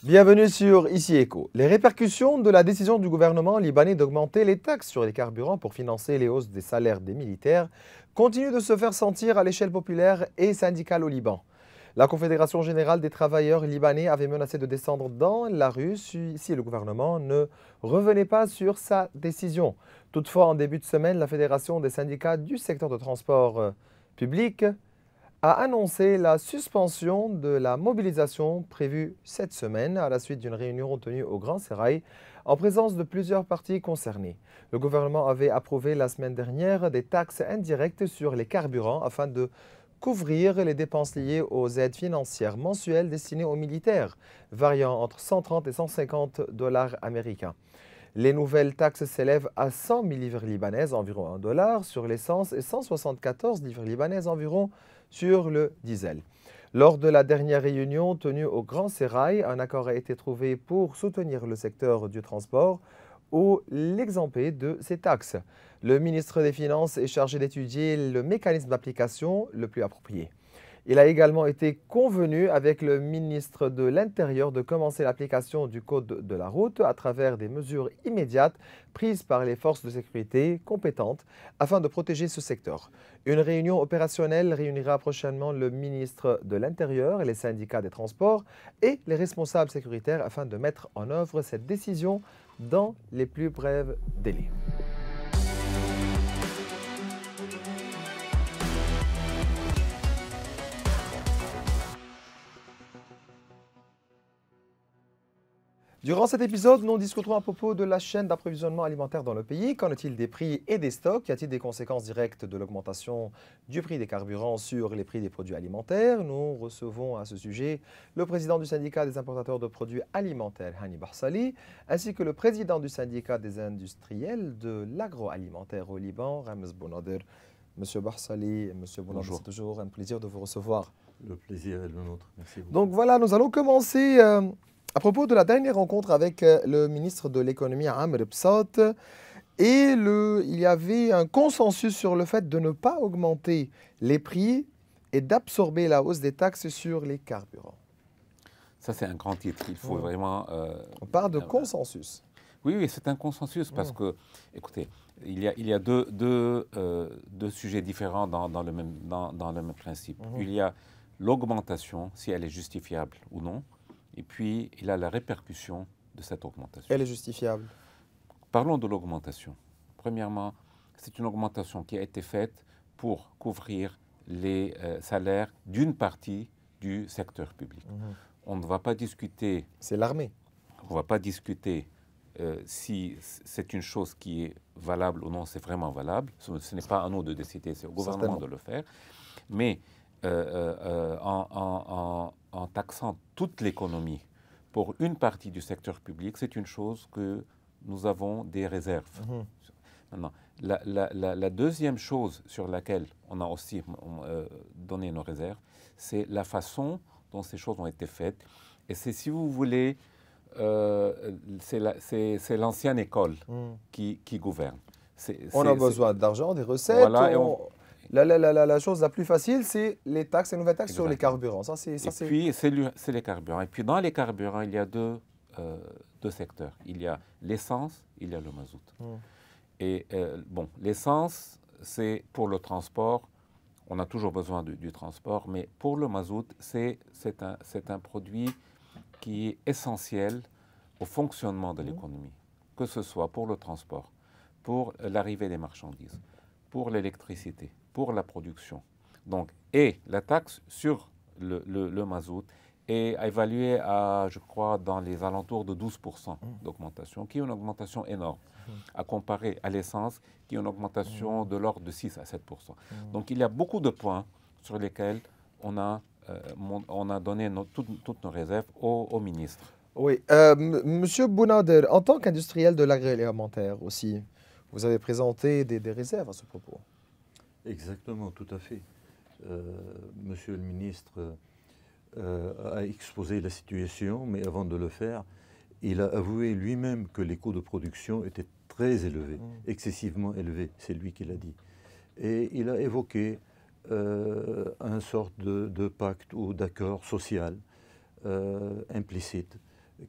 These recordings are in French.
Bienvenue sur Ici Éco. Les répercussions de la décision du gouvernement libanais d'augmenter les taxes sur les carburants pour financer les hausses des salaires des militaires continuent de se faire sentir à l'échelle populaire et syndicale au Liban. La Confédération générale des travailleurs libanais avait menacé de descendre dans la rue si le gouvernement ne revenait pas sur sa décision. Toutefois, en début de semaine, la Fédération des syndicats du secteur de transport public a annoncé la suspension de la mobilisation prévue cette semaine à la suite d'une réunion tenue au Grand Sérail en présence de plusieurs parties concernées. Le gouvernement avait approuvé la semaine dernière des taxes indirectes sur les carburants afin de couvrir les dépenses liées aux aides financières mensuelles destinées aux militaires, variant entre 130 et 150 dollars américains. Les nouvelles taxes s'élèvent à 100 000 livres libanaises, environ 1 dollar, sur l'essence et 174 livres libanaises environ sur le diesel. Lors de la dernière réunion tenue au Grand Sérail, un accord a été trouvé pour soutenir le secteur du transport ou l'exempter de ces taxes. Le ministre des Finances est chargé d'étudier le mécanisme d'application le plus approprié. Il a également été convenu avec le ministre de l'Intérieur de commencer l'application du Code de la route à travers des mesures immédiates prises par les forces de sécurité compétentes afin de protéger ce secteur. Une réunion opérationnelle réunira prochainement le ministre de l'Intérieur, les syndicats des transports et les responsables sécuritaires afin de mettre en œuvre cette décision dans les plus brefs délais. Durant cet épisode, nous discuterons à propos de la chaîne d'approvisionnement alimentaire dans le pays. Qu'en est-il des prix et des stocks? Y a-t-il des conséquences directes de l'augmentation du prix des carburants sur les prix des produits alimentaires? Nous recevons à ce sujet le président du syndicat des importateurs de produits alimentaires, Hani Barsali, ainsi que le président du syndicat des industriels de l'agroalimentaire au Liban, Ramez Bounader. Monsieur Barsali, Monsieur Bounader, c'est toujours un plaisir de vous recevoir. Le plaisir est le nôtre. Merci beaucoup. Donc voilà, nous allons commencer à propos de la dernière rencontre avec le ministre de l'économie, Amr Bsat. Et il y avait un consensus sur le fait de ne pas augmenter les prix et d'absorber la hausse des taxes sur les carburants. Ça, c'est un grand titre. Il faut vraiment... On parle de consensus. Oui, c'est un consensus parce que, écoutez, il y a deux sujets différents dans le même principe. Il y a l'augmentation, si elle est justifiable ou non, et puis il y a la répercussion de cette augmentation. Elle est justifiable. Parlons de l'augmentation. Premièrement, c'est une augmentation qui a été faite pour couvrir les salaires d'une partie du secteur public. On ne va pas discuter... C'est l'armée. On ne va pas discuter si c'est une chose qui est valable ou non, c'est vraiment valable. Ce n'est pas à nous de décider, c'est au gouvernement de le faire. Mais en taxant toute l'économie pour une partie du secteur public, c'est une chose que nous avons des réserves. Maintenant, la deuxième chose sur laquelle on a aussi donné nos réserves, c'est la façon dont ces choses ont été faites. Et c'est, si vous voulez, c'est l'ancienne école qui gouverne. On a besoin d'argent, des recettes. Voilà, la chose la plus facile, c'est les taxes, les nouvelles taxes sur les carburants. Puis, c'est les carburants. Et puis, dans les carburants, il y a deux secteurs. Il y a l'essence, il y a le mazout. Et bon, l'essence, c'est pour le transport. On a toujours besoin du transport, mais pour le mazout, c'est un produit qui est essentiel au fonctionnement de l'économie, que ce soit pour le transport, pour l'arrivée des marchandises, pour l'électricité, pour la production. Donc, et la taxe sur le mazout est évaluée à, je crois, dans les alentours de 12% d'augmentation, qui est une augmentation énorme, à comparer à l'essence, qui est une augmentation de l'ordre de 6 à 7%. Donc, il y a beaucoup de points sur lesquels on a donné toutes nos réserves au ministre. Oui. Monsieur Bounader, en tant qu'industriel de l'agroalimentaire aussi, vous avez présenté des réserves à ce propos. Exactement, tout à fait. Monsieur le ministre a exposé la situation, mais avant de le faire, il a avoué lui-même que les coûts de production étaient très élevés, excessivement élevés, c'est lui qui l'a dit. Et il a évoqué une sorte de pacte ou d'accord social implicite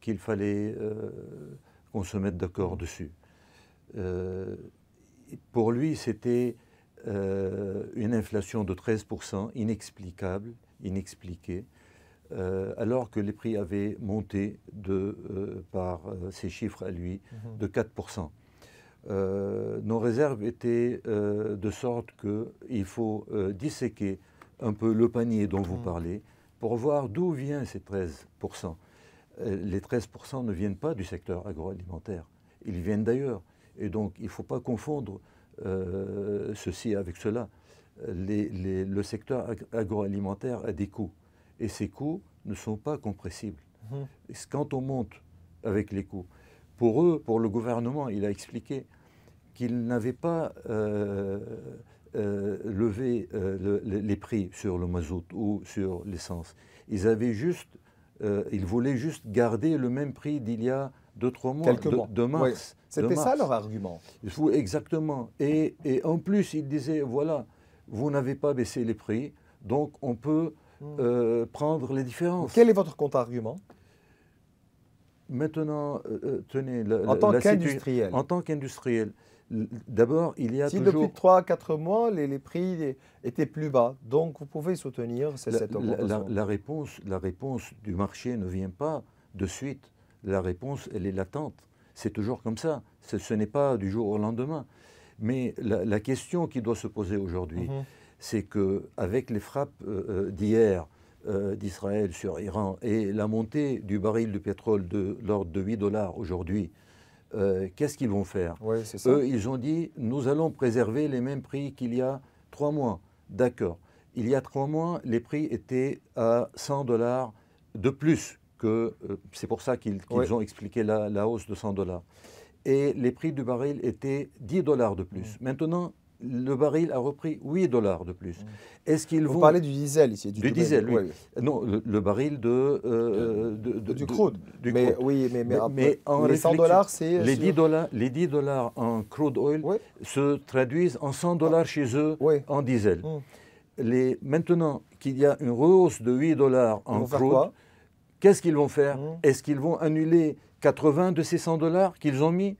qu'il fallait qu'on se mette d'accord dessus. Pour lui, c'était une inflation de 13%, inexplicable, inexpliquée, alors que les prix avaient monté par ces chiffres à lui de 4%. Nos réserves étaient de sorte qu'il faut disséquer un peu le panier dont vous parlez pour voir d'où viennent ces 13%. Les 13% ne viennent pas du secteur agroalimentaire, ils viennent d'ailleurs. Et donc, il ne faut pas confondre ceci avec cela. Le secteur agroalimentaire a des coûts, et ces coûts ne sont pas compressibles. Quand on monte avec les coûts, pour eux, pour le gouvernement, il a expliqué qu'il n'avait pas levé les prix sur le mazout ou sur l'essence. Ils voulaient juste garder le même prix d'il y a 2-3 mois, de mars. Oui. C'était ça leur argument. Exactement. Et en plus, ils disaient, voilà, vous n'avez pas baissé les prix, donc on peut prendre les différences. Quel est votre contre-argument? Maintenant, tenez, en tant qu'industriel. En tant qu'industriel, d'abord, il y a si toujours... depuis 3-4 mois, les prix étaient plus bas, donc vous pouvez soutenir cette augmentation. La réponse du marché ne vient pas de suite. La réponse, elle est latente. C'est toujours comme ça. Ce n'est pas du jour au lendemain. Mais la question qui doit se poser aujourd'hui, c'est qu'avec les frappes d'hier d'Israël sur Iran et la montée du baril de pétrole de l'ordre de $8 aujourd'hui, qu'est-ce qu'ils vont faire? Eux, ils ont dit, nous allons préserver les mêmes prix qu'il y a 3 mois. D'accord. Il y a 3 mois, les prix étaient à $100 de plus. C'est pour ça qu'ils ont expliqué la hausse de $100. Et les prix du baril étaient $10 de plus. Maintenant, le baril a repris $8 de plus. Est-ce qu'ils vont... Vous parlez du diesel ici. Du diesel, oui. Non, le baril du crude. Mais en les $100, c'est... Les $10 en crude oil se traduisent en $100 chez eux en diesel. Maintenant qu'il y a une rehausse de $8 en crude, qu'est-ce qu'ils vont faire? Est-ce qu'ils vont annuler 80 de ces $100 qu'ils ont mis?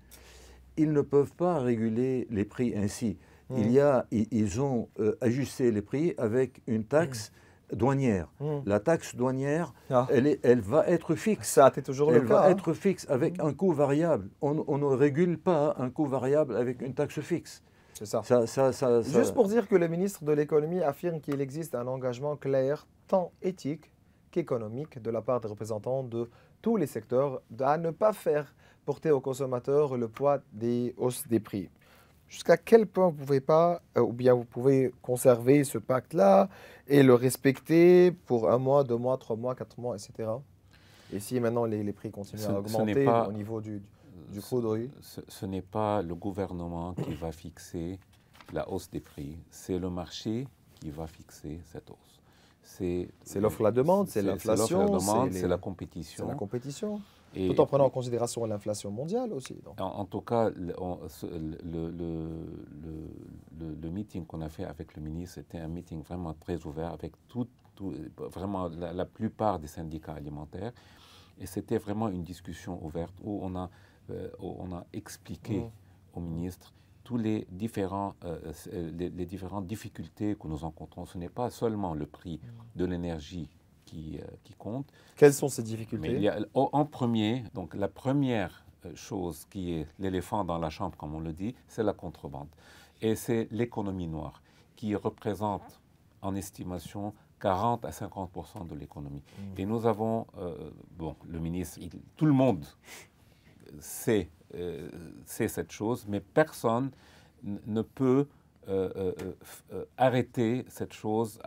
Ils ne peuvent pas réguler les prix ainsi. Ils ont ajusté les prix avec une taxe douanière. La taxe douanière, elle va être fixe. Ça a été toujours le cas. Elle va être fixe avec un coût variable. On ne régule pas un coût variable avec une taxe fixe. C'est ça. Juste pour dire que le ministre de l'économie affirme qu'il existe un engagement clair, tant éthique qu'économique, de la part des représentants de tous les secteurs, à ne pas faire porter aux consommateurs le poids des hausses des prix. Jusqu'à quel point vous pouvez pas, ou bien vous pouvez conserver ce pacte-là et le respecter pour 1 mois, 2 mois, 3 mois, 4 mois, etc. Et si maintenant les prix continuent à augmenter au niveau du crude oil? Ce n'est pas le gouvernement qui va fixer la hausse des prix, c'est le marché qui va fixer cette hausse. C'est l'offre, la demande, c'est l'inflation, c'est la compétition. C'est la compétition. Tout en prenant en considération l'inflation mondiale aussi. En tout cas, le meeting qu'on a fait avec le ministre, c'était un meeting vraiment très ouvert avec vraiment la plupart des syndicats alimentaires. Et c'était vraiment une discussion ouverte où on a expliqué au ministre toutes les différentes difficultés que nous rencontrons. Ce n'est pas seulement le prix de l'énergie qui compte. Quelles sont ces difficultés? Mais il y a, en premier, donc la première chose qui est l'éléphant dans la chambre, comme on le dit, c'est la contrebande. Et c'est l'économie noire qui représente en estimation 40 à 50% de l'économie. Et nous avons, le ministre, tout le monde sait cette chose, mais personne ne peut arrêter cette chose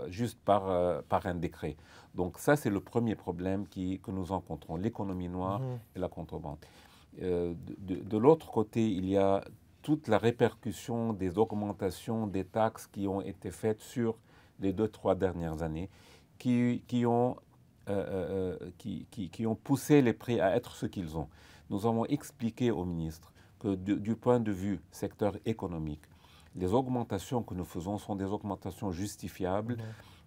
juste par un décret. Donc ça, c'est le premier problème que nous rencontrons, l'économie noire et la contrebande. De l'autre côté, il y a toute la répercussion des augmentations des taxes qui ont été faites sur les 2-3 dernières années, qui ont poussé les prix à être ce qu'ils ont. Nous avons expliqué au ministre que du point de vue secteur économique, les augmentations que nous faisons sont des augmentations justifiables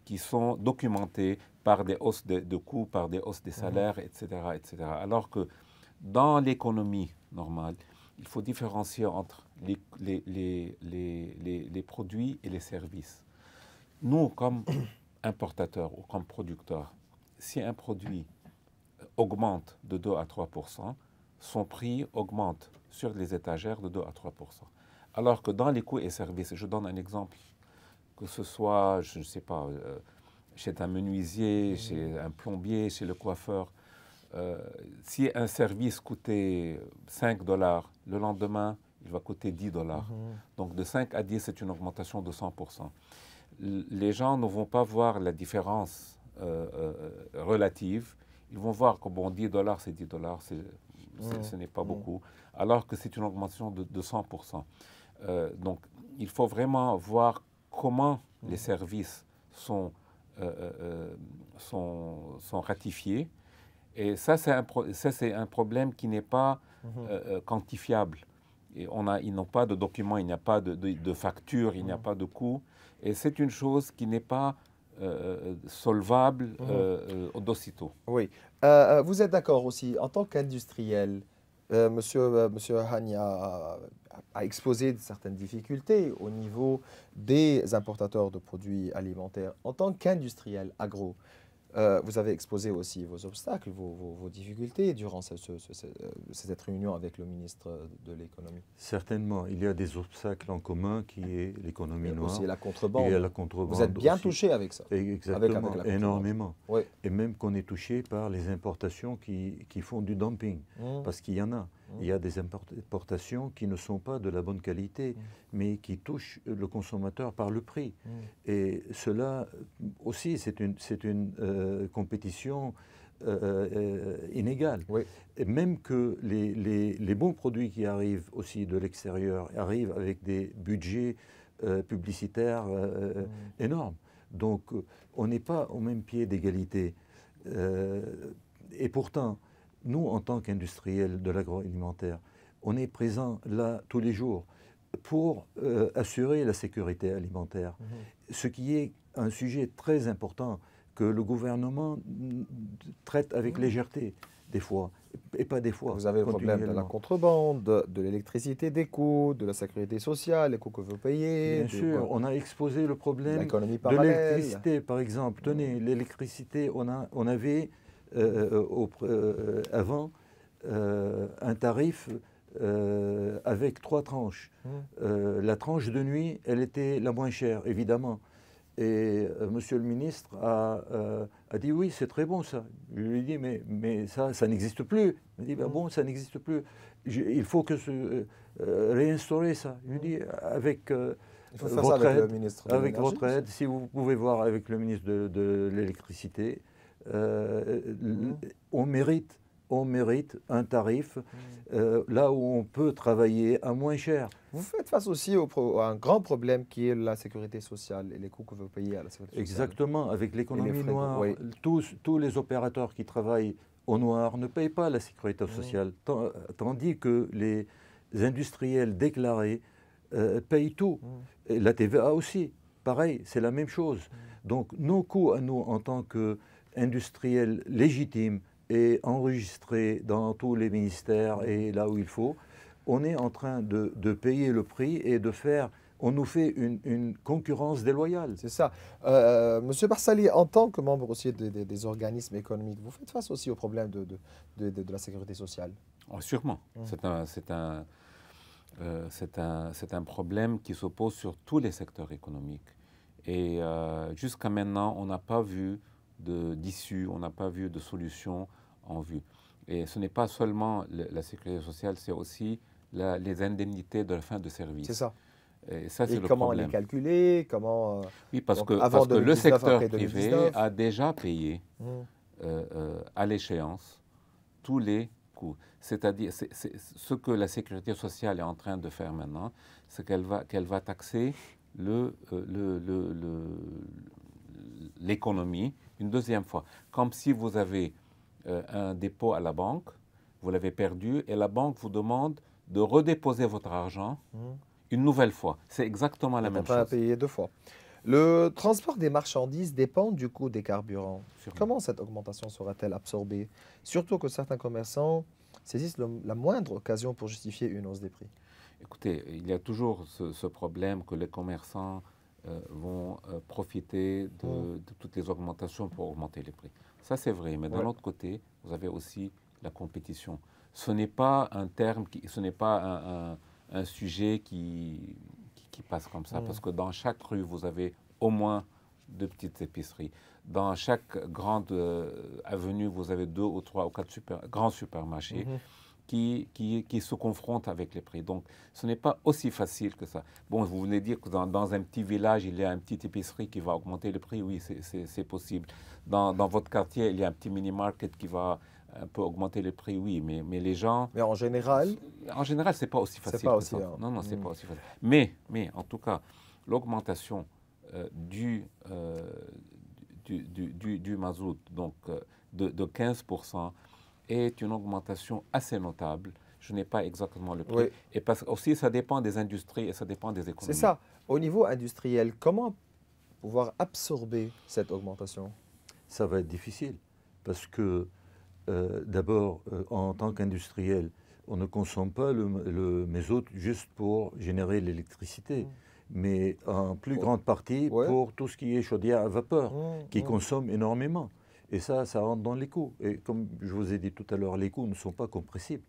qui sont documentés par des hausses de coûts, par des hausses des salaires, etc., etc. Alors que dans l'économie normale, il faut différencier entre les produits et les services. Nous, comme importateurs ou comme producteurs, si un produit augmente de 2 à 3%, son prix augmente sur les étagères de 2 à 3%. Alors que dans les coûts et services, je donne un exemple, que ce soit, je ne sais pas, chez un menuisier, chez un plombier, chez le coiffeur, si un service coûtait 5 $, le lendemain, il va coûter 10 $. Donc de 5 à 10, c'est une augmentation de 100%. Les gens ne vont pas voir la différence relative. Ils vont voir que bon, 10 $, c'est 10 $, ce n'est pas beaucoup, alors que c'est une augmentation de 100%. Donc il faut vraiment voir comment les services sont ratifiés. Et ça, c'est un problème qui n'est pas quantifiable. Et ils n'ont pas de documents, il n'y a pas de facture, il n'y a pas de coût. Et c'est une chose qui n'est pas solvable d'aussitôt. Oui. Vous êtes d'accord aussi, en tant qu'industriel, Monsieur Hani a exposé certaines difficultés au niveau des importateurs de produits alimentaires. En tant qu'industriel agro, vous avez exposé aussi vos obstacles, vos difficultés durant cette réunion avec le ministre de l'économie. Certainement, il y a des obstacles en commun qui est l'économie noire. Aussi la contrebande. Il y a la contrebande. Vous êtes bien aussi. touché avec ça. Exactement, avec énormément. Oui. Et même qu'on est touché par les importations qui font du dumping, parce qu'il y en a. Il y a des importations qui ne sont pas de la bonne qualité, mais qui touchent le consommateur par le prix. Et cela aussi, c'est une compétition inégale. Oui. Et même que les bons produits qui arrivent aussi de l'extérieur arrivent avec des budgets publicitaires énormes. Donc, on n'est pas au même pied d'égalité. Et pourtant, nous, en tant qu'industriels de l'agroalimentaire, on est présent là tous les jours pour assurer la sécurité alimentaire, ce qui est un sujet très important que le gouvernement traite avec légèreté, des fois, et pas des fois. Vous avez le problème de la contrebande, de l'électricité, des coûts, de la sécurité sociale, les coûts que vous payez. Bien sûr, on a exposé le problème de l'électricité, par exemple. Tenez, l'électricité, on avait avant un tarif avec 3 tranches. La tranche de nuit, elle était la moins chère, évidemment. Et Monsieur le ministre a dit oui, c'est très bon ça. Je lui ai dit mais ça n'existe plus. Il m'a dit ben bon, ça n'existe plus. Il faut que réinstaurer ça. Je lui ai dit avec votre aide, si vous pouvez voir avec le ministre de l'électricité, on mérite un tarif là où on peut travailler à moins cher. Vous faites face aussi à un grand problème qui est la sécurité sociale et les coûts que vous payez à la sécurité sociale. Exactement, avec l'économie noire, oui. Tous les opérateurs qui travaillent au noir ne payent pas la sécurité sociale, tandis que les industriels déclarés payent tout. Et la TVA aussi, pareil, c'est la même chose. Donc nos coûts à nous en tant qu'industriels légitimes et enregistrés dans tous les ministères et là où il faut, on est en train de payer le prix et de faire, on nous fait une concurrence déloyale. C'est ça. Monsieur Barsali, en tant que membre aussi des organismes économiques, vous faites face aussi au problème de la sécurité sociale? Oh, sûrement. C'est un problème qui s'oppose sur tous les secteurs économiques. Et jusqu'à maintenant, on n'a pas vu d'issue, on n'a pas vu de solution en vue. Et ce n'est pas seulement la sécurité sociale, c'est aussi les indemnités de la fin de service. C'est ça. Et ça, c'est le comment problème. les calculer, comment... Oui, parce que le secteur privé a déjà payé à l'échéance tous les coûts. C'est-à-dire, ce que la sécurité sociale est en train de faire maintenant, c'est qu'elle va taxer l'économie une deuxième fois. Comme si vous avez un dépôt à la banque, vous l'avez perdu, et la banque vous demande de redéposer votre argent une nouvelle fois. C'est exactement la même chose. On va payer 2 fois. Le transport des marchandises dépend du coût des carburants. Sûrement. Comment cette augmentation sera-t-elle absorbée? Surtout que certains commerçants saisissent la moindre occasion pour justifier une hausse des prix. Écoutez, il y a toujours ce problème que les commerçants vont profiter de toutes les augmentations pour augmenter les prix. Ça, c'est vrai, mais d'un autre côté, vous avez aussi la compétition. Ce n'est pas un terme, ce n'est pas un sujet qui passe comme ça, parce que dans chaque rue, vous avez au moins 2 petites épiceries. Dans chaque grande avenue, vous avez 2 ou 3 ou 4 grands supermarchés qui se confrontent avec les prix. Donc, ce n'est pas aussi facile que ça. Bon, vous venez dire que dans un petit village, il y a une petite épicerie qui va augmenter le prix. Oui, c'est possible. Dans votre quartier, il y a un petit mini-market qui va un peu augmenter les prix. Oui, mais les gens... Mais en général... En général, ce n'est pas aussi facile pas que aussi, ça. hein. Non, c'est pas aussi facile. Mais, en tout cas, l'augmentation du mazout, donc de 15%, est une augmentation assez notable. Je n'ai pas exactement le prix. Oui. Et parce que aussi, ça dépend des industries et ça dépend des économies. C'est ça. Au niveau industriel, comment pouvoir absorber cette augmentation? Ça va être difficile parce que d'abord, en tant qu'industriel, on ne consomme pas le mazout juste pour générer l'électricité, mais en plus grande partie pour tout ce qui est chaudière à vapeur, qui consomme énormément. Et ça rentre dans les coûts. Et comme je vous ai dit tout à l'heure, les coûts ne sont pas compressibles.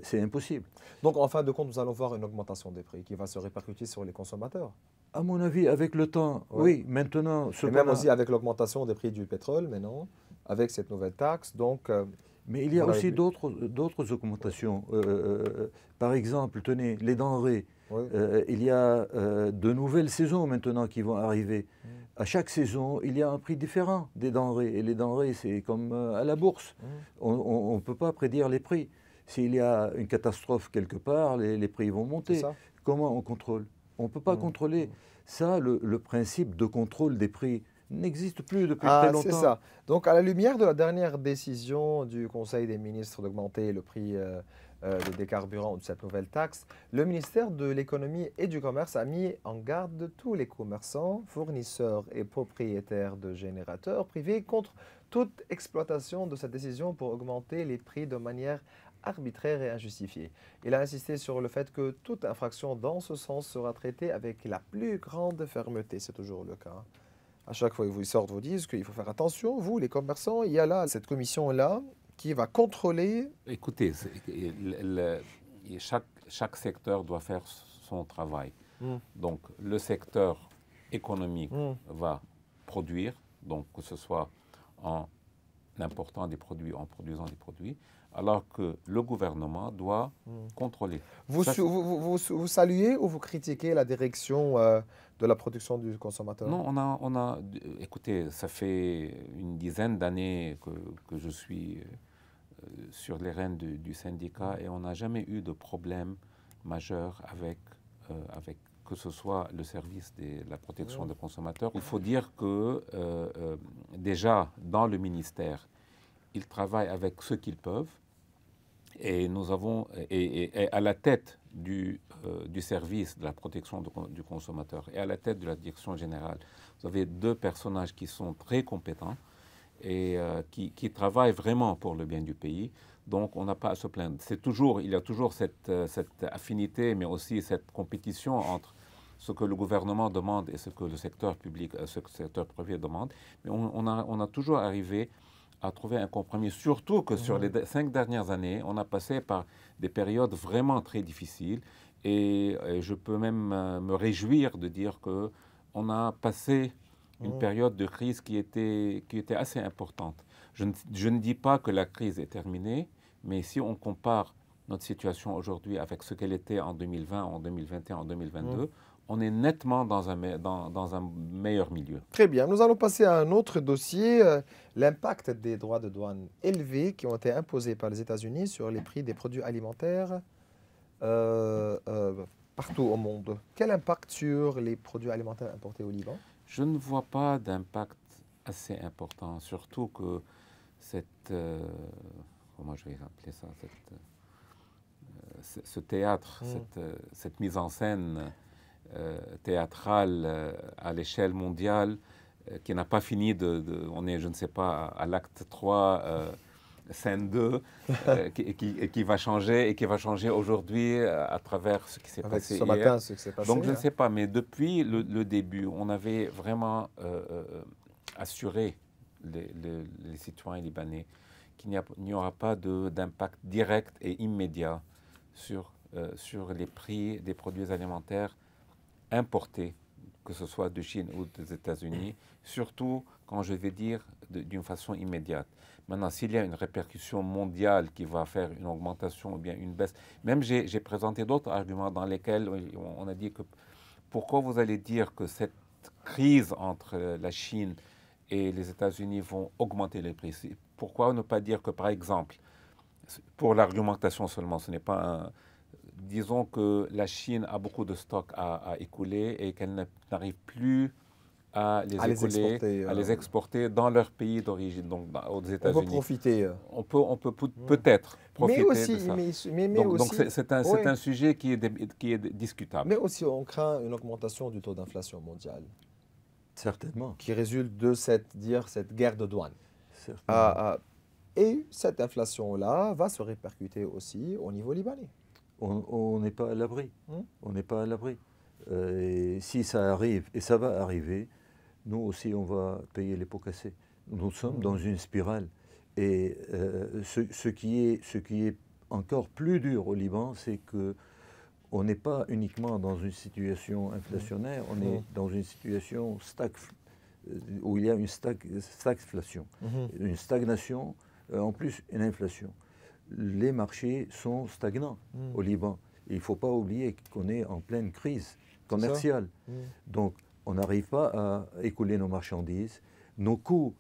C'est impossible. Donc, en fin de compte, nous allons voir une augmentation des prix qui va se répercuter sur les consommateurs. À mon avis, avec le temps, oui. Maintenant, et même aussi avec l'augmentation des prix du pétrole, mais non, avec cette nouvelle taxe. Donc, mais il y a aussi d'autres augmentations. Par exemple, tenez, les denrées. Il y a de nouvelles saisons maintenant qui vont arriver. À chaque saison, il y a un prix différent des denrées. Et les denrées, c'est comme à la bourse. On ne peut pas prédire les prix. S'il y a une catastrophe quelque part, les prix vont monter. Comment on contrôle? On ne peut pas contrôler. Ça, le principe de contrôle des prix n'existe plus depuis très longtemps. C'est ça. Donc, à la lumière de la dernière décision du Conseil des ministres d'augmenter le prix des carburants de cette nouvelle taxe, le ministère de l'Économie et du Commerce a mis en garde tous les commerçants, fournisseurs et propriétaires de générateurs privés contre toute exploitation de cette décision pour augmenter les prix de manière arbitraire et injustifiée. Il a insisté sur le fait que toute infraction dans ce sens sera traitée avec la plus grande fermeté. C'est toujours le cas. À chaque fois qu'ils sortent, vous disent qu'il faut faire attention. Vous, les commerçants, il y a là cette commission-là qui va contrôler. Écoutez, chaque secteur doit faire son travail. Donc, le secteur économique va produire, donc que ce soit en important des produits, en produisant des produits, alors que le gouvernement doit contrôler. Vous saluez ou vous critiquez la direction de la production du consommateur? Non, écoutez, ça fait une dizaine d'années que je suis sur les rênes du syndicat et on n'a jamais eu de problème majeur avec que ce soit le service de la protection des consommateurs. Il faut dire que déjà dans le ministère, ils travaillent avec ce qu'ils peuvent et nous avons, et à la tête du service de la protection du consommateur et à la tête de la direction générale, vous avez 2 personnages qui sont très compétents et qui travaillent vraiment pour le bien du pays. Donc, on n'a pas à se plaindre. Il y a toujours cette affinité, mais aussi cette compétition entre ce que le gouvernement demande et ce que le secteur public, ce que le secteur privé demande. Mais on a toujours arrivé à trouver un compromis, surtout que sur les 5 dernières années, on a passé par des périodes vraiment très difficiles. Et je peux même me réjouir de dire qu'on a passé une période de crise qui était assez importante. Je ne dis pas que la crise est terminée, mais si on compare notre situation aujourd'hui avec ce qu'elle était en 2020, en 2021, en 2022, on est nettement dans un meilleur milieu. Très bien. Nous allons passer à un autre dossier, l'impact des droits de douane élevés qui ont été imposés par les États-Unis sur les prix des produits alimentaires partout au monde. Quel impact sur les produits alimentaires importés au Liban? Je ne vois pas d'impact assez important, surtout que comment je vais appeler ça, ce théâtre, cette mise en scène théâtrale à l'échelle mondiale qui n'a pas fini on est, je ne sais pas, à l'acte 3, scène 2, qui va changer et qui va changer aujourd'hui à travers ce qui s'est passé ce hier. matin, ce qui s'est passé. Donc je ne sais pas, mais depuis le début, on avait vraiment assuré les citoyens libanais qu'il n'y aura pas d'impact direct et immédiat sur les prix des produits alimentaires importés, que ce soit de Chine ou des États-Unis, surtout quand je vais dire d'une façon immédiate. Maintenant, s'il y a une répercussion mondiale qui va faire une augmentation ou bien une baisse, même j'ai présenté d'autres arguments dans lesquels on a dit que pourquoi vous allez dire que cette crise entre la Chine et les États-Unis vont augmenter les prix? Pourquoi ne pas dire que, par exemple, pour l'argumentation seulement, ce n'est pas un... Disons que la Chine a beaucoup de stocks à écouler et qu'elle n'arrive plus à les exporter dans leur pays d'origine, donc aux États-Unis. On peut profiter. On peut peut-être profiter de ça. Donc c'est un sujet qui est discutable. Mais aussi, on craint une augmentation du taux d'inflation mondiale. Certainement. Qui résulte de cette guerre de douane. Et cette inflation-là va se répercuter aussi au niveau libanais. On n'est pas à l'abri. On n'est pas à l'abri. Et si ça arrive, et ça va arriver, nous aussi, on va payer les pots cassés. Nous sommes dans une spirale. Et ce qui est encore plus dur au Liban, c'est qu'on n'est pas uniquement dans une situation inflationnaire, on est dans une situation où il y a une stagflation, une stagnation, en plus une inflation. Les marchés sont stagnants au Liban. Et il ne faut pas oublier qu'on est en pleine crise commerciale. Donc, on n'arrive pas à écouler nos marchandises. Nos coûts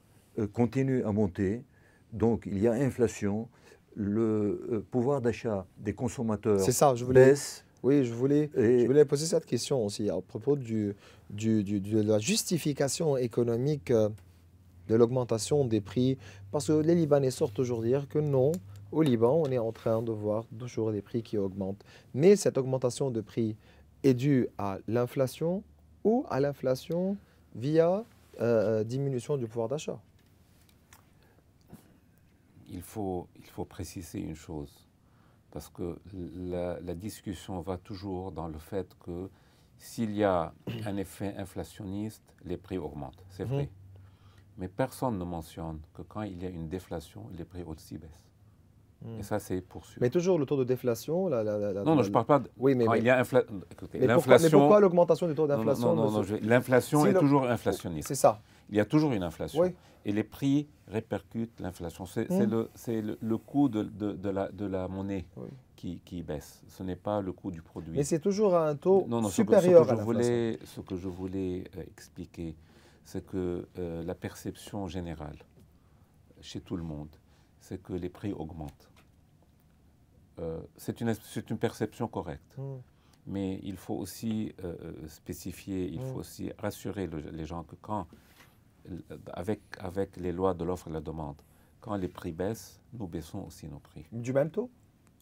continuent à monter. Donc, il y a inflation. Le pouvoir d'achat des consommateurs baisse. Oui, je voulais poser cette question aussi à propos de la justification économique de l'augmentation des prix. Parce que les Libanais sortent toujours dire que non, au Liban, on est en train de voir toujours des prix qui augmentent. Mais cette augmentation de prix est due à l'inflation ou à l'inflation via diminution du pouvoir d'achat. Il faut préciser une chose, parce que la discussion va toujours dans le fait que s'il y a un effet inflationniste, les prix augmentent. C'est vrai. Mais personne ne mentionne que quand il y a une déflation, les prix aussi baissent. Et ça, c'est pour sûr. Mais toujours le taux de déflation... Non, je ne parle pas de... Oui, mais il y a l'inflation... Mais pourquoi l'augmentation du taux d'inflation? Non, l'inflation est toujours inflationniste. C'est ça. Il y a toujours une inflation. Oui. Et les prix répercutent l'inflation. C'est le coût de la monnaie qui baisse. Ce n'est pas le coût du produit. Mais c'est toujours à un taux supérieur à l'inflation. Ce que je voulais expliquer, c'est que la perception générale chez tout le monde, c'est que les prix augmentent. C'est une perception correcte. Mais il faut aussi spécifier, il faut aussi rassurer les gens que avec les lois de l'offre et la demande, quand les prix baissent, nous baissons aussi nos prix. Du même taux?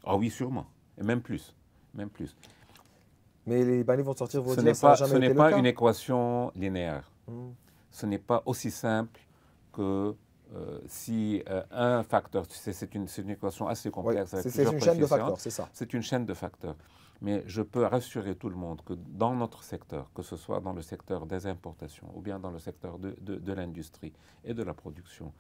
Ah oui, sûrement. Et même plus. Mais les Libanais vont sortir ce n'est pas une équation linéaire. Ce n'est pas aussi simple que si un facteur, c'est une équation assez complexe. C'est une chaîne de facteurs, c'est ça. C'est une chaîne de facteurs. Mais je peux rassurer tout le monde que dans notre secteur, que ce soit dans le secteur des importations ou bien dans le secteur de l'industrie et de la production,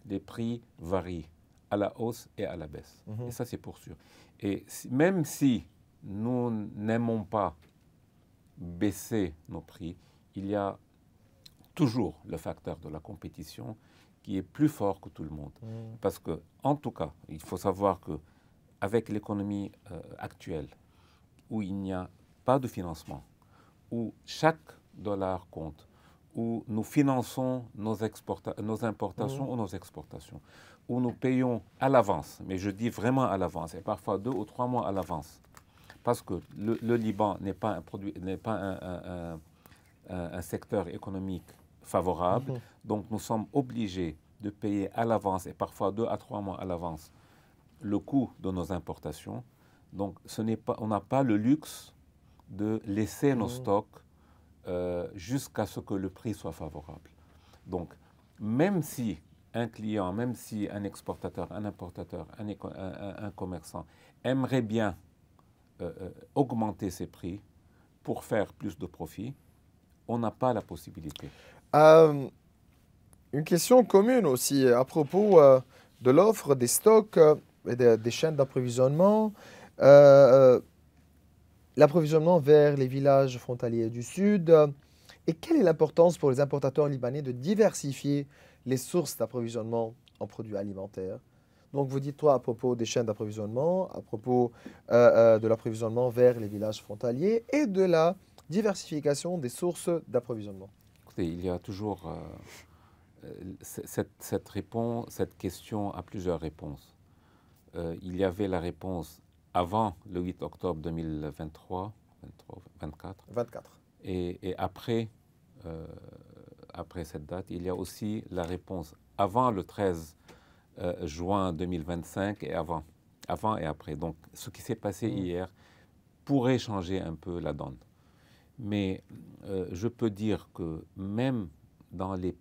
les prix varient à la hausse et à la baisse. Et ça, c'est pour sûr. Et même si nous n'aimons pas baisser nos prix, il y a toujours le facteur de la compétition qui est plus fort que tout le monde. Parce que, en tout cas, il faut savoir qu'avec l'économie actuelle, où il n'y a pas de financement, où chaque dollar compte, où nous finançons nos importations ou nos exportations, où nous payons à l'avance, mais je dis vraiment à l'avance, et parfois 2 ou 3 mois à l'avance, parce que le Liban n'est pas un secteur économique favorable, donc nous sommes obligés de payer à l'avance, et parfois 2 à 3 mois à l'avance, le coût de nos importations. Donc on n'a pas le luxe de laisser nos stocks jusqu'à ce que le prix soit favorable. Donc, même si un client, même si un exportateur, un importateur, un commerçant aimerait bien augmenter ses prix pour faire plus de profit, on n'a pas la possibilité. Une question commune aussi à propos de l'offre des stocks et des chaînes d'approvisionnement. L'approvisionnement vers les villages frontaliers du Sud. Et quelle est l'importance pour les importateurs libanais de diversifier les sources d'approvisionnement en produits alimentaires? Donc, vous dites, toi, à propos des chaînes d'approvisionnement, à propos de l'approvisionnement vers les villages frontaliers et de la diversification des sources d'approvisionnement. Écoutez, il y a toujours cette question a plusieurs réponses. Il y avait la réponse avant le 8 octobre 2023, 24. Et après, après cette date, il y a aussi la réponse avant le 13 juin 2025 et avant et après. Donc, ce qui s'est passé hier pourrait changer un peu la donne. Mais je peux dire que même dans les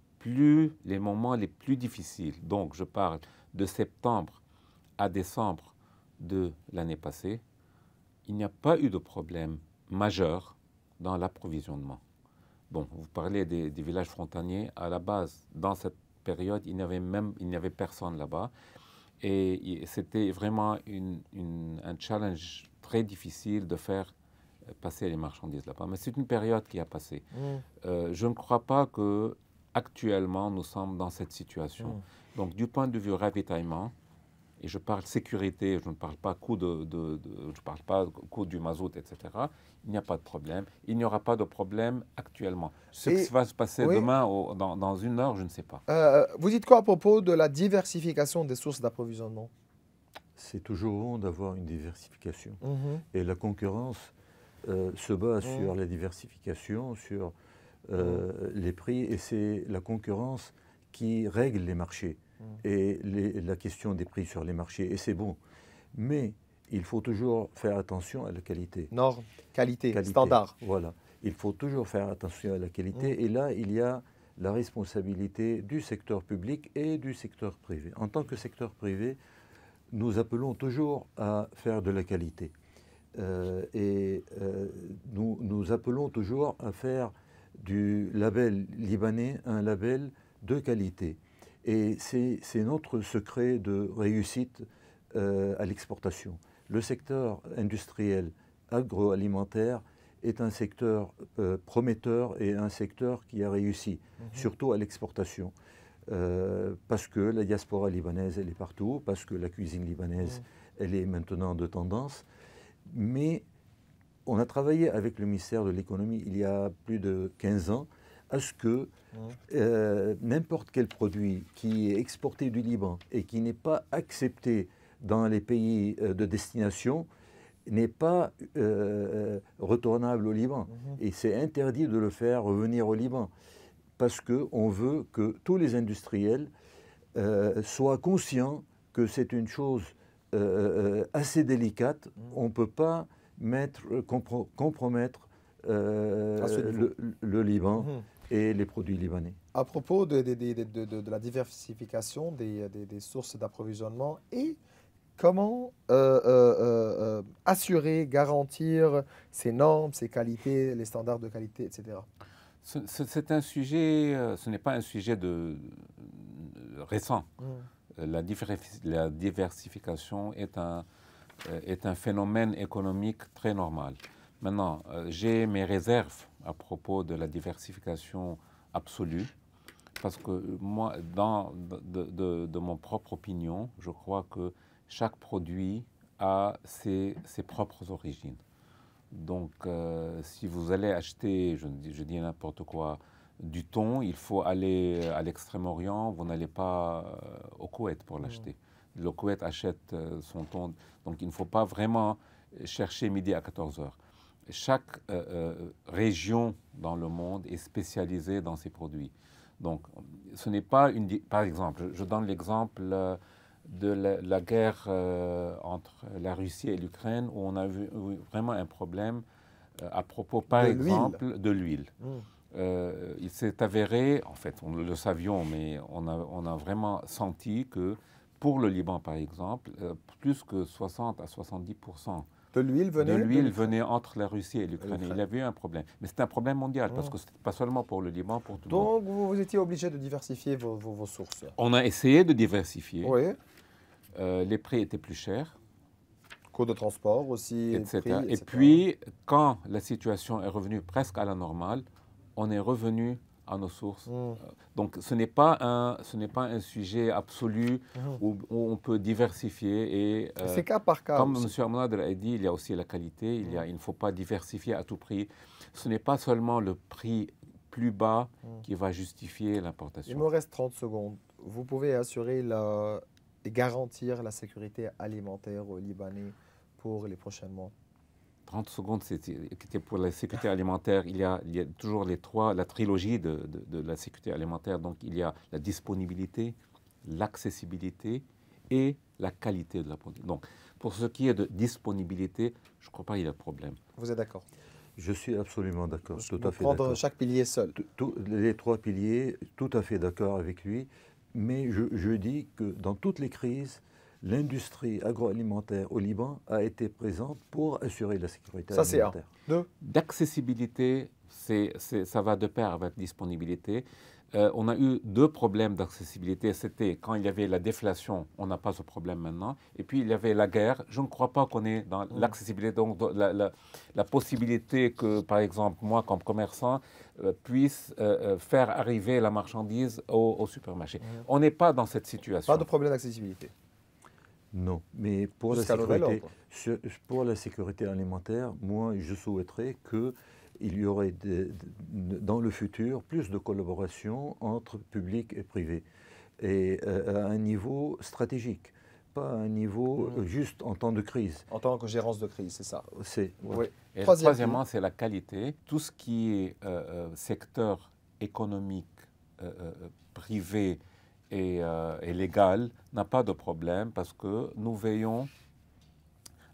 moments les plus difficiles, donc je parle de septembre à décembre de l'année passée, il n'y a pas eu de problème majeur dans l'approvisionnement. Bon, vous parlez des villages frontaliers. À la base, dans cette période, il n'y avait personne là-bas. Et c'était vraiment un challenge très difficile de faire passer les marchandises là-bas. Mais c'est une période qui a passé. Je ne crois pas qu'actuellement, nous sommes dans cette situation. Donc, du point de vue ravitaillement, et je parle sécurité, je ne parle pas coût du mazout, etc. Il n'y a pas de problème. Il n'y aura pas de problème actuellement. Ce qui va se passer demain, dans une heure, je ne sais pas. Vous dites quoi à propos de la diversification des sources d'approvisionnement? C'est toujours bon d'avoir une diversification. Et la concurrence se base sur la diversification, sur les prix, et c'est la concurrence qui règle les marchés. Et la question des prix sur les marchés, et c'est bon. Mais il faut toujours faire attention à la qualité. Normes, qualité, standard. Voilà. Il faut toujours faire attention à la qualité. Et là, il y a la responsabilité du secteur public et du secteur privé. En tant que secteur privé, nous appelons toujours à faire de la qualité. Nous appelons toujours à faire du label libanais un label de qualité. Et c'est notre secret de réussite à l'exportation. Le secteur industriel, agroalimentaire, est un secteur prometteur et un secteur qui a réussi, surtout à l'exportation. Parce que la diaspora libanaise, elle est partout, parce que la cuisine libanaise, elle est maintenant de tendance. Mais on a travaillé avec le ministère de l'économie il y a plus de 15 ans à ce que n'importe quel produit qui est exporté du Liban et qui n'est pas accepté dans les pays de destination n'est pas retournable au Liban. Et c'est interdit de le faire revenir au Liban parce qu'on veut que tous les industriels soient conscients que c'est une chose assez délicate. On ne peut pas compromettre le Liban et les produits libanais. À propos de la diversification des sources d'approvisionnement et comment assurer, garantir ces normes, ces qualités, les standards de qualité, etc. C'est un sujet, ce n'est pas un sujet récent. La diversification est un phénomène économique très normal. Maintenant, j'ai mes réserves à propos de la diversification absolue, parce que moi, de mon propre opinion, je crois que chaque produit a ses propres origines. Donc, si vous allez acheter, je dis n'importe quoi, du thon, il faut aller à l'Extrême-Orient, vous n'allez pas au Koweït pour l'acheter. Le Koweït achète son thon, donc il ne faut pas vraiment chercher midi à 14 heures. Chaque région dans le monde est spécialisée dans ses produits. Donc, ce n'est pas Par exemple, je donne l'exemple de la guerre entre la Russie et l'Ukraine, où on a vu vraiment un problème à propos, par De exemple, de l'huile. Mmh. Il s'est avéré, en fait, on le savions, mais on a vraiment senti que pour le Liban, par exemple, plus que 60 à 70% De l'huile venait entre la Russie et l'Ukraine. Il y avait eu un problème. Mais c'est un problème mondial, parce que ce n'était pas seulement pour le Liban, pour tout le monde. Donc, vous étiez obligé de diversifier vos sources. On a essayé de diversifier. Oui. Les prix étaient plus chers. Coût de transport aussi, etc. prix, etc. Et puis, quand la situation est revenue presque à la normale, on est revenu à nos sources. Donc, ce n'est pas un sujet absolu où on peut diversifier. Et c'est cas par cas. comme aussi. M. Ahmad a dit, il y a aussi la qualité. Il ne faut pas diversifier à tout prix. Ce n'est pas seulement le prix plus bas qui va justifier l'importation. Il me reste 30 secondes. Vous pouvez assurer et garantir la sécurité alimentaire aux Libanais pour les prochains mois? 30 secondes, c'était pour la sécurité alimentaire. Il y a toujours la trilogie de la sécurité alimentaire. Donc, il y a la disponibilité, l'accessibilité et la qualité de la production. Donc, pour ce qui est de disponibilité, je ne crois pas qu'il y a de problème. Vous êtes d'accord? Je suis absolument d'accord, tout à fait Prendre d'accord. chaque pilier seul. Les trois piliers, tout à fait d'accord avec lui. Mais je dis que dans toutes les crises, l'industrie agroalimentaire au Liban a été présente pour assurer la sécurité alimentaire. Ça, c'est un. Deux. D'accessibilité, ça va de pair avec disponibilité. On a eu deux problèmes d'accessibilité. C'était quand il y avait la déflation, on n'a pas ce problème maintenant. Et puis il y avait la guerre. Je ne crois pas qu'on est dans l'accessibilité, donc la possibilité que, par exemple, moi, comme commerçant, puisse faire arriver la marchandise au supermarché. On n'est pas dans cette situation. Pas de problème d'accessibilité. Non, mais pour la sécurité alimentaire, moi, je souhaiterais qu'il y aurait dans le futur plus de collaboration entre public et privé, et à un niveau stratégique, pas à un niveau juste en temps de crise. En tant que gérance de crise, c'est ça. Oui. Et troisièmement, c'est la qualité. Tout ce qui est secteur économique privé et légal n'a pas de problème parce que nous veillons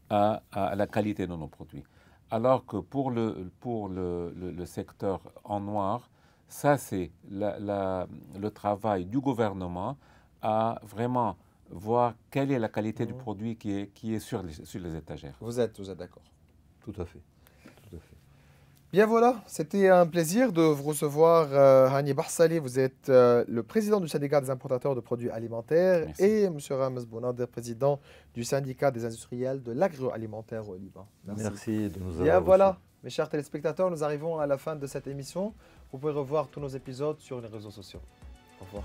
à la qualité de nos produits. Alors que pour le secteur en noir, ça c'est le travail du gouvernement à vraiment voir quelle est la qualité du produit qui est sur les étagères. Vous êtes d'accord? Tout à fait. Bien voilà, c'était un plaisir de vous recevoir, Hani Barsali. Vous êtes le président du syndicat des importateurs de produits alimentaires. Merci. Et M. Ramez Bounader, président du syndicat des industriels de l'agroalimentaire au Liban. Merci de nous avoir Bien reçus. voilà, mes chers téléspectateurs, nous arrivons à la fin de cette émission. Vous pouvez revoir tous nos épisodes sur les réseaux sociaux. Au revoir.